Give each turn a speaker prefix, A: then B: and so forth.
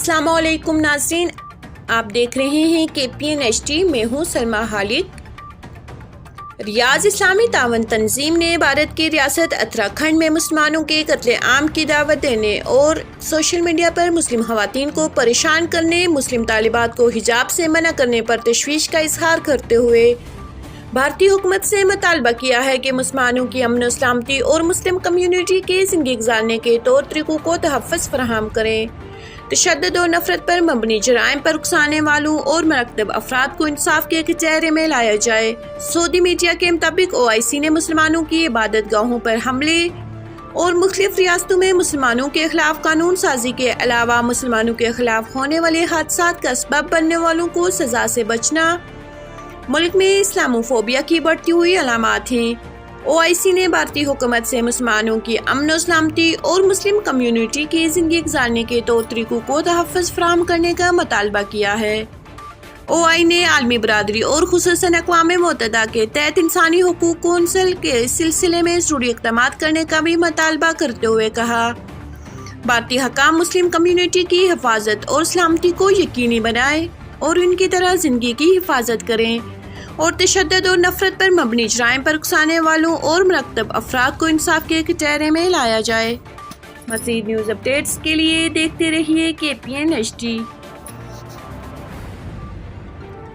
A: अस्सलाम वालेकुम नाज़रीन, आप देख रहे हैं KPN-HD। मैं हूँ सलमा हालिक। रियाज इस्लामी तावन तंजीम ने भारत की रियासत उत्तराखंड में मुसलमानों के कत्ले आम की दावत देने और सोशल मीडिया पर मुस्लिम खवातीन को परेशान करने, मुस्लिम तालिबात को हिजाब से मना करने पर तशवीश का इजहार करते हुए भारतीय हुकूमत से मुतालबा किया है कि मुसलमानों की अमन सलामती और मुस्लिम कम्युनिटी के ज़िंदगी गुजारने के तौर तरीक़ों को तहफ़्फ़ुज़ फराहम करें। तशद्दुद और नफरत पर मबनी जराइम पर उकसाने वालों और मरतब अफराद को इंसाफ के कचहरे में लाया जाए। सऊदी मीडिया के मुताबिक OIC ने मुसलमानों की इबादत गाहों पर हमले और मुख्तलिफ रियासतों में मुसलमानों के खिलाफ कानून साजी के अलावा मुसलमानों के खिलाफ होने वाले हादसात का सबब बनने वालों को सजा से बचना मुल्क में इस्लामोफोबिया की बढ़ती हुई अलामात हैं। OIC ने भारतीय हुकूमत से मुसलमानों की अमन और सलामती और मुस्लिम कम्युनिटी की ज़िंदगी गुजारने के तौर तरीक़ों को तहफ़्फ़ुज़ फराहम करने का मुतालबा किया है। OIC ने आलमी बरादरी और खुसूसन अक़वाम मुत्तहिदा के तहत इंसानी हुकूक़ कौंसिल के सिलसिले में ज़रूरी इक़दामात करने का भी मुतालबा करते हुए कहा, भारतीय हकाम मुस्लिम कम्युनिटी की हिफाजत और सलामती को यकीनी बनाएं और उनकी तरह ज़िंदगी की हिफाजत करें और तशद्दुद और नफरत पर मबनी जराइम पर उकसाने वालों और मरतब अफराद को इंसाफ के कचहरे में लाया जाए। मज़ीद न्यूज़ अपडेट्स के लिए देखते रहिए KPN-HD।